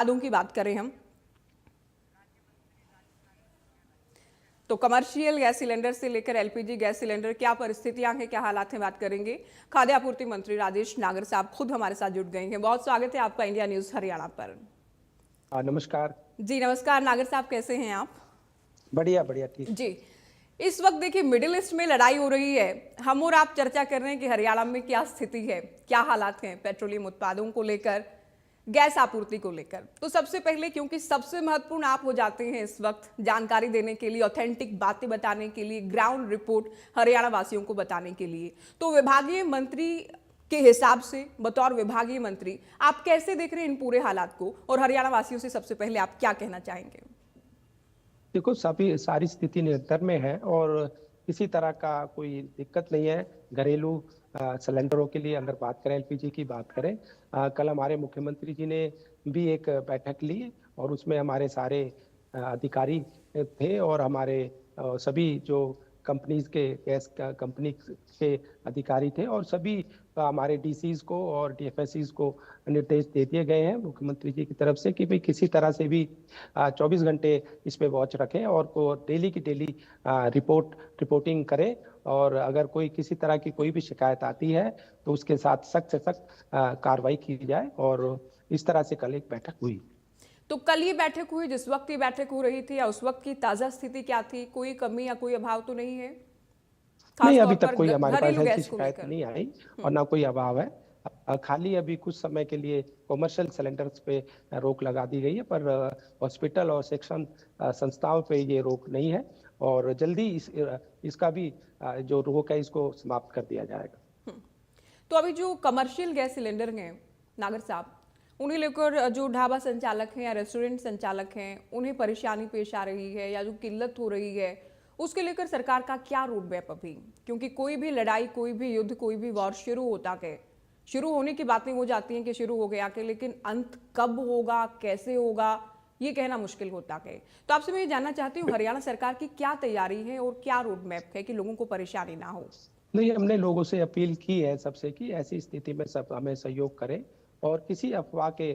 उत्पादों की बात करें हम तो कमर्शियल गैस सिलेंडर से लेकर एलपीजी गैस सिलेंडर क्या परिस्थितियां हैं, क्या हालात हैं, बात करेंगे। खाद्य आपूर्ति मंत्री राजेश नागर साहब खुद हमारे साथ जुड़ गए हैं। बहुत स्वागत है आपका इंडिया न्यूज हरियाणा पर। नमस्कार जी नमस्कार नागर साहब, कैसे हैं आप? बढ़िया बढ़िया ठीक। जी, इस वक्त देखिए मिडिल ईस्ट में लड़ाई हो रही है। हम और आप चर्चा कर रहे हैं कि हरियाणा में क्या स्थिति है, क्या हालात हैं पेट्रोलियम उत्पादों को लेकर, गैस आपूर्ति को लेकर। तो सबसे पहले, क्योंकि सबसे महत्वपूर्ण आप हो जाते हैं इस वक्त जानकारी देने के लिए, ऑथेंटिक बातें बताने के लिए, ग्राउंड रिपोर्ट हरियाणा वासियों को बताने के लिए, तो विभागीय मंत्री के हिसाब से, बतौर विभागीय मंत्री आप कैसे देख रहे हैं इन पूरे हालात को, और हरियाणा वासियों से सबसे पहले आप क्या कहना चाहेंगे? देखो, सारी स्थिति नियंत्रण में है और किसी तरह का कोई दिक्कत नहीं है। घरेलू सिलेंडरों के लिए अगर बात करें, एलपीजी की बात करें, कल हमारे मुख्यमंत्री जी ने भी एक बैठक ली और उसमें हमारे सारे अधिकारी थे और हमारे सभी जो कंपनीज के गैस कंपनी के अधिकारी थे और सभी हमारे डीसीज को और डीएफएससीज को निर्देश दे दिए गए हैं मुख्यमंत्री जी की तरफ से कि भाई किसी तरह से भी 24 घंटे इस पे वॉच रखें और को डेली की डेली रिपोर्टिंग करें और अगर कोई किसी तरह की कोई भी शिकायत आती है तो उसके साथ सख्त से सख्त कार्रवाई की जाए। और इस तरह से कल एक बैठक हुई। तो कल ये बैठक हुई, जिस वक्त ये बैठक हो रही थी, या उस वक्त की ताजा स्थिति क्या थी? कोई कमी या कोई अभाव तो नहीं है, नहीं, खासतौर अभी तक पर कोई हमारे पास घरेलू ऐसी गैस को शिकायत लेकर? नहीं आई और ना कोई अभाव है। खाली अभी कुछ समय के लिए कॉमर्शियल सिलेंडर्स पे रोक लगा दी गई है, पर हॉस्पिटल और शिक्षण संस्थाओं पे ये रोक नहीं है और जल्दी इसका भी जो रोक है इसको समाप्त कर दिया जाएगा। तो अभी जो कमर्शियल गैस सिलेंडर हैं नागर साहब, उन्हें लेकर जो ढाबा संचालक हैं या रेस्टोरेंट संचालक हैं, उन्हें परेशानी पेश आ रही है या जो किल्लत हो रही है, उसके लेकर सरकार का क्या रोड मैप अभी? क्योंकि कोई भी लड़ाई, कोई भी युद्ध, कोई भी वॉर शुरू होता है, शुरू होने की बातें हो जाती हैं कि शुरू हो गया के, लेकिन अंत कब होगा, कैसे होगा, ये कहना मुश्किल होता है। तो आपसे मैं ये जानना चाहती हूँ, हरियाणा सरकार की क्या तैयारी है और क्या रोड मैप है कि लोगों को परेशानी ना हो? नहीं, हमने लोगों से अपील की है सबसे कि ऐसी स्थिति में सब हमें सहयोग करें और किसी अफवाह के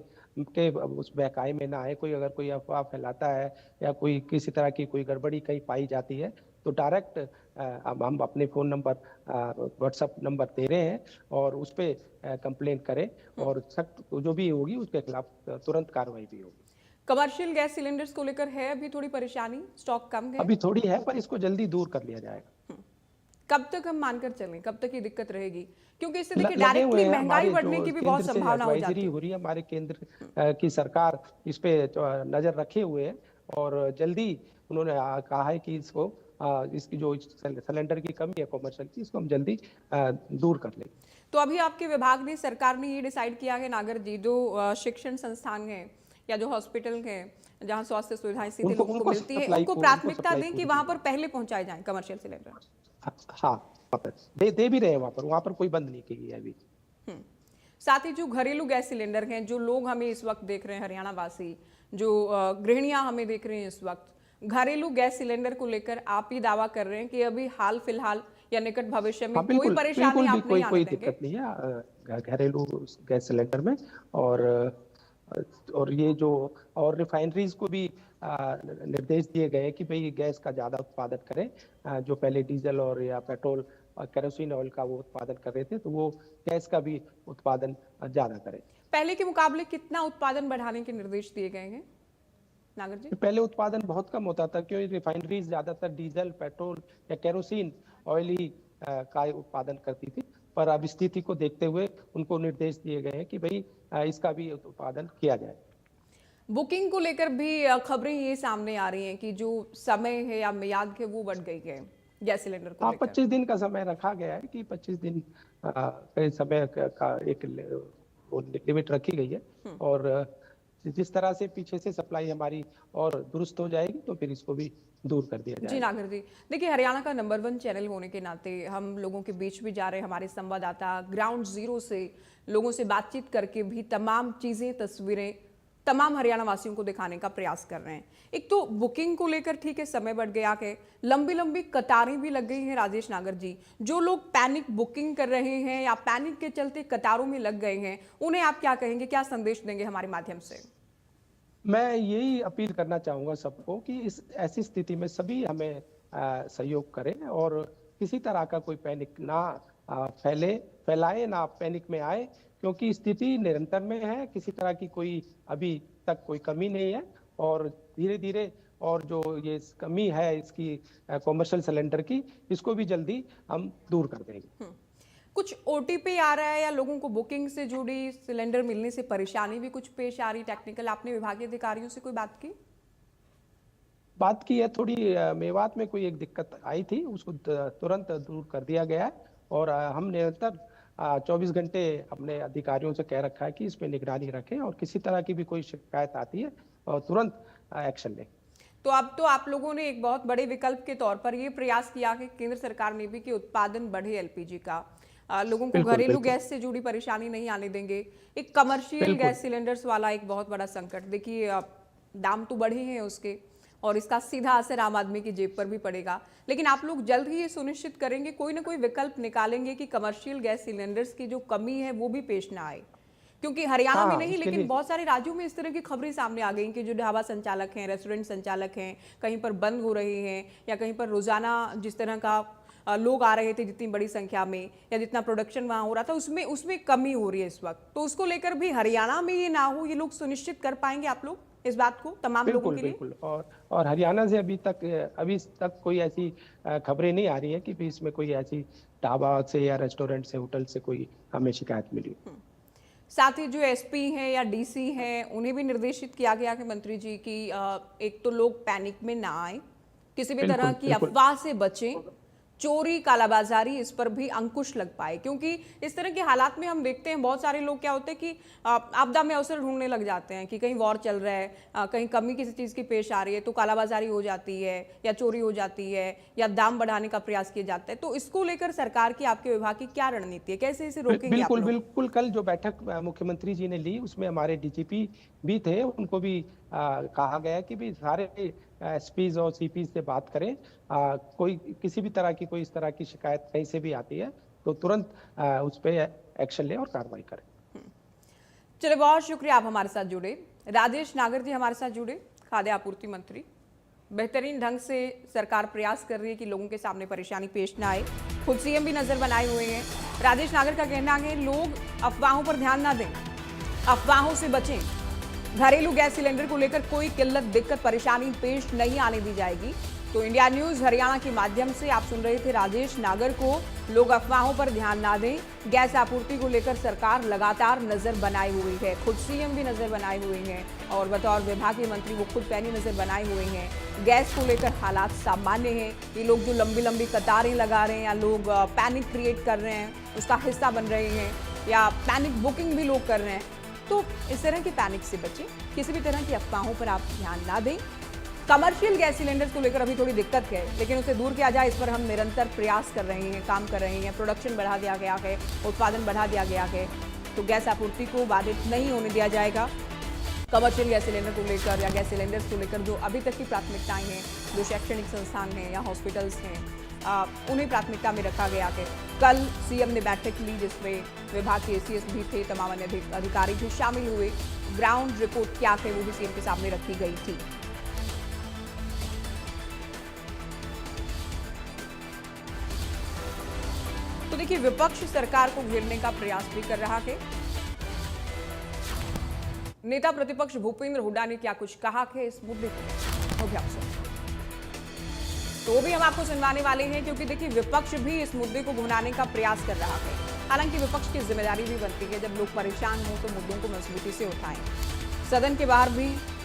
उस बहकाए में ना आए। कोई अगर कोई अफवाह फैलाता है या कोई किसी तरह की कोई गड़बड़ी कहीं पाई जाती है तो डायरेक्ट अब हम अपने फोन नंबर, व्हाट्सएप नंबर दे रहे हैं और उस पर कंप्लेंट करें और सख्त जो भी होगी उसके खिलाफ तुरंत कार्रवाई भी होगी। कमर्शियल गैस सिलेंडर्स को लेकर है अभी थोड़ी परेशानी, स्टॉक कम है? अभी थोड़ी है पर इसको जल्दी दूर कर लिया जाएगा। कब तक हम मानकर चलें, कब तक ये दिक्कत रहेगी? क्योंकि इससे देखिए लगे हुए डायरेक्टली हैं महंगाई हमारे बढ़ने जो की भी बहुत केंद्र से संभावना हो एडवाइजरी जाती हो रही है, हमारे केंद्र की सरकार इस पे नजर रखे हुए है और जल्दी उन्होंने कहा है कि इसको इसकी जो सिलेंडर की कमी है कॉमर्शियल की, इसको हम जल्दी दूर कर लेंगे। तो अभी आपके विभाग ने, सरकार ने ये डिसाइड किया है नागर जी, जो शिक्षण संस्थान है या जो हॉस्पिटल है जहाँ स्वास्थ्य सुविधाएं सीधे लोगों को मिलती है, उनको प्राथमिकता दें कि वहां पर पहले पहुंचाए जाएं कमर्शियल सिलेंडर? हाँ, दे भी रहे हैं, वहां पर कोई बंद नहीं की है अभी। साथ ही जो घरेलू गैस सिलेंडर हैं, जो लोग हमें इस वक्त देख रहे हैं, हरियाणा वासी, जो गृहिणियां हमें देख रही हैं इस वक्त, घरेलू गैस सिलेंडर को लेकर आप ही दावा कर रहे हैं कि अभी हाल फिलहाल या निकट भविष्य में कोई परेशानी बिल्कुल भी आप नहीं आने देंगे? दिक्कत नहीं है घरेलू गैस सिलेंडर में। और ये जो और रिफाइनरीज को भी निर्देश दिए गए कि भाई गैस का ज्यादा उत्पादन करें। जो पहले डीजल और या पेट्रोल और केरोसिन ऑयल का वो उत्पादन कर रहे थे, तो वो गैस का भी उत्पादन ज्यादा करें। पहले के मुकाबले कितना उत्पादन बढ़ाने के निर्देश दिए गए हैं नागर जी? पहले उत्पादन बहुत कम होता था क्योंकि रिफाइनरीज ज्यादातर डीजल, पेट्रोल या केरोसिन ऑयल ही का उत्पादन करती थी, पर अब स्थिति को देखते हुए उनको निर्देश दिए गए हैं कि भाई इसका भी उत्पादन किया जाए। बुकिंग को लेकर भी खबरें ये सामने आ रही हैं कि जो समय है या मियाद है वो बढ़ गई है गैस सिलेंडर को लेकर। 25 दिन का समय रखा गया है कि 25 दिन के समय का एक लिमिट रखी गई है और जिस तरह से पीछे से सप्लाई हमारी और दुरुस्त हो जाएगी तो फिर इसको भी दूर कर दिया जाएगा। जी नागर जी, देखिए हरियाणा का नंबर 1 चैनल होने के नाते हम लोगों के बीच भी जा रहे हैं, हमारे संवाददाता ग्राउंड जीरो से लोगों से बातचीत करके भी तमाम चीजें, तस्वीरें तमाम हरियाणा वासियों को दिखाने का प्रयास कर रहे हैं। एक तो बुकिंग को लेकर ठीक है, समय बढ़ गया है, लंबी लंबी कतारें भी लग गई हैं राजेश नागर जी। जो लोग पैनिक बुकिंग कर रहे हैं या पैनिक के चलते कतारों में लग गए हैं, उन्हें आप क्या कहेंगे, क्या संदेश देंगे हमारे माध्यम से? मैं यही अपील करना चाहूँगा सबको कि इस ऐसी स्थिति में सभी हमें सहयोग करें और किसी तरह का कोई पैनिक ना फैलाए, ना पैनिक में आए, क्योंकि स्थिति निरंतर में है, किसी तरह की कोई अभी तक कोई कमी नहीं है और धीरे-धीरे और जो ये कमी है इसकी कमर्शियल सिलेंडर की, इसको भी जल्दी हम दूर कर देंगे। कुछ ओटीपी आ रहा है या लोगों को बुकिंग से जुड़ी सिलेंडर मिलने से परेशानी भी कुछ पेश आ रही टेक्निकल, आपने विभागीय अधिकारियों से कोई बात की? बात की है थोड़ी मेवात में कोई एक दिक्कत आई थी, उसको तुरंत दूर कर दिया गया है और हम निरंतर 24 घंटे अपने अधिकारियों से कह रखा है कि इस पे निगरानी रखें और किसी तरह की भी कोई शिकायत आती है और तुरंत एक्शन लें। तो अब तो आप लोगों ने एक बहुत बड़े विकल्प के तौर पर ये प्रयास किया कि केंद्र सरकार ने भी कि उत्पादन बढ़े एलपीजी का, लोगों को बिल्कुल, घरेलू बिल्कुल। गैस से जुड़ी परेशानी नहीं आने देंगे। एक कमर्शियल बिल्कुल, गैस सिलेंडर्स वाला एक बहुत बड़ा संकट, देखिए दाम तो बढ़े हैं उसके और इसका सीधा असर आम आदमी की जेब पर भी पड़ेगा, लेकिन आप लोग जल्द ही ये सुनिश्चित करेंगे, कोई ना कोई विकल्प निकालेंगे कि कमर्शियल गैस सिलेंडर्स की जो कमी है वो भी पेश ना आए, क्योंकि हरियाणा में हाँ, नहीं इसके लेकिन लिए बहुत सारे राज्यों में इस तरह की खबरें सामने आ गई कि जो ढाबा संचालक हैं, रेस्टोरेंट संचालक हैं, कहीं पर बंद हो रहे हैं या कहीं पर रोजाना जिस तरह का लोग आ रहे थे जितनी बड़ी संख्या में या जितना प्रोडक्शन वहां हो रहा था उसमें उसमें कमी हो रही है इस वक्त, तो उसको लेकर भी हरियाणा में ये ना हो, ये लोग सुनिश्चित कर पाएंगे आप लोग इस बात को तमाम लोगों बिल्कुल, के लिए? बिल्कुल और हरियाणा से अभी तक कोई ऐसी खबरें नहीं आ रही है कि भी इसमें कोई ऐसी ढाबा से या रेस्टोरेंट से, होटल से कोई हमें शिकायत मिली हो। साथ ही जो एसपी हैं या डीसी हैं उन्हें भी निर्देशित किया गया कि मंत्री जी की एक तो लोग पैनिक में ना आए, किसी भी तरह बिल्कुल, की बिल्कुल। अफवाह से बचें, चोरी कालाबाजारी इस पर भी अंकुश लग पाए, क्योंकि इस तरह के हालात में हम देखते हैं बहुत सारे लोग क्या होते हैं कि आपदा में अवसर ढूंढने लग जाते हैं कि कहीं वॉर चल रहा है, कहीं कमी किसी चीज़ की पेश आ रही है तो कालाबाजारी हो जाती है या चोरी हो जाती है या दाम बढ़ाने का प्रयास किया जाता है, तो इसको लेकर सरकार की, आपके विभाग की क्या रणनीति है, कैसे इसे रोकेंगे आप बिल्कुल, लोग? बिल्कुल। कल जो बैठक मुख्यमंत्री जी ने ली उसमें हमारे डीजीपी भी थे, उनको भी कहा गया कि भी सारे एसपीज और सीपीज से बात करें। कोई किसी भी तरह की कोई इस तरह की शिकायत कहीं से भी आती है तो तुरंत उस पे एक्शन लें और कार्रवाई करें। चलिए, बहुत शुक्रिया आप हमारे साथ जुड़े। राजेश नागर जी हमारे साथ जुड़े, खाद्य आपूर्ति मंत्री। बेहतरीन ढंग से सरकार प्रयास कर रही है कि लोगों के सामने परेशानी पेश ना आए, खुद सीएम भी नजर बनाए हुए हैं। राजेश नागर का कहना है लोग अफवाहों पर ध्यान ना दें, अफवाहों से बचें, घरेलू गैस सिलेंडर को लेकर कोई किल्लत, दिक्कत, परेशानी पेश नहीं आने दी जाएगी। तो इंडिया न्यूज हरियाणा के माध्यम से आप सुन रहे थे राजेश नागर को, लोग अफवाहों पर ध्यान ना दें, गैस आपूर्ति को लेकर सरकार लगातार नजर बनाए हुई है, खुद सीएम भी नजर बनाए हुए हैं और बतौर विभागीय मंत्री वो खुद पैनी नजर बनाए हुए हैं। गैस को लेकर हालात सामान्य हैं, ये लोग जो लंबी लंबी कतारें लगा रहे हैं या लोग पैनिक क्रिएट कर रहे हैं उसका हिस्सा बन रहे हैं या पैनिक बुकिंग भी लोग कर रहे हैं, तो इस तरह की पैनिक से बचें, किसी भी तरह की अफवाहों पर आप ध्यान ना दें। कमर्शियल गैस सिलेंडर्स को लेकर अभी थोड़ी दिक्कत है, लेकिन उसे दूर किया जाए इस पर हम निरंतर प्रयास कर रहे हैं, काम कर रहे हैं, प्रोडक्शन बढ़ा दिया गया है, उत्पादन बढ़ा दिया गया है, तो गैस आपूर्ति को बाधित नहीं होने दिया जाएगा। कमर्शियल गैस सिलेंडर को लेकर या गैस सिलेंडर्स को लेकर जो अभी तक की प्राथमिकताएं हैं, जो शैक्षणिक संस्थान हैं या हॉस्पिटल्स हैं, उन्हें प्राथमिकता में रखा गया है। कल सीएम ने बैठक ली जिसमें विभाग के एसीएस भी थे, तमाम अन्य अधिकारी भी शामिल हुए। ग्राउंड रिपोर्ट क्या है वो भी सीएम के सामने रखी गई थी। तो देखिए, विपक्ष सरकार को घेरने का प्रयास भी कर रहा है। नेता प्रतिपक्ष भूपेंद्र हुड्डा ने क्या कुछ कहा है इस मुद्दे पर, वो भी आप सुनिए। तो वो भी हम आपको सुनवाने वाले हैं, क्योंकि देखिए विपक्ष भी इस मुद्दे को भुनाने का प्रयास कर रहा है। हालांकि विपक्ष की जिम्मेदारी भी बनती है, जब लोग परेशान हों तो मुद्दों को मजबूती से उठाएं। सदन के बाहर भी